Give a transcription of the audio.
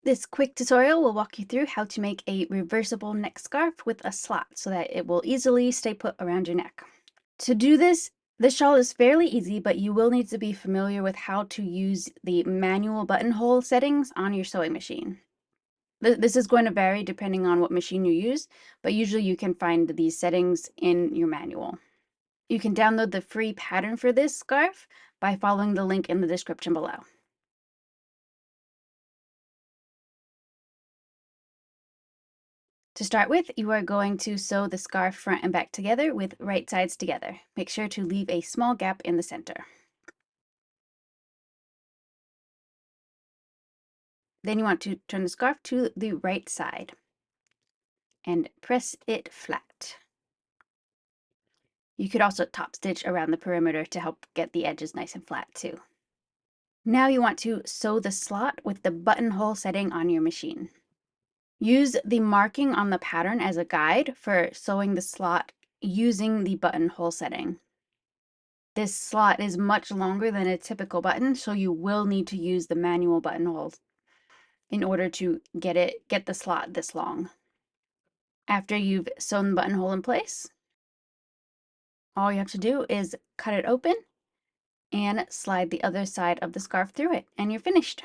This quick tutorial will walk you through how to make a reversible neck scarf with a slot so that it will easily stay put around your neck. To do this, the shawl is fairly easy, but you will need to be familiar with how to use the manual buttonhole settings on your sewing machine. This is going to vary depending on what machine you use, but usually you can find these settings in your manual. You can download the free pattern for this scarf by following the link in the description below. To start with, you are going to sew the scarf front and back together with right sides together. Make sure to leave a small gap in the center. Then you want to turn the scarf to the right side and press it flat. You could also top stitch around the perimeter to help get the edges nice and flat too. Now you want to sew the slot with the buttonhole setting on your machine. Use the marking on the pattern as a guide for sewing the slot using the buttonhole setting. This slot is much longer than a typical button, so you will need to use the manual buttonholes in order to get the slot this long. After you've sewn the buttonhole in place, all you have to do is cut it open and slide the other side of the scarf through it, and you're finished.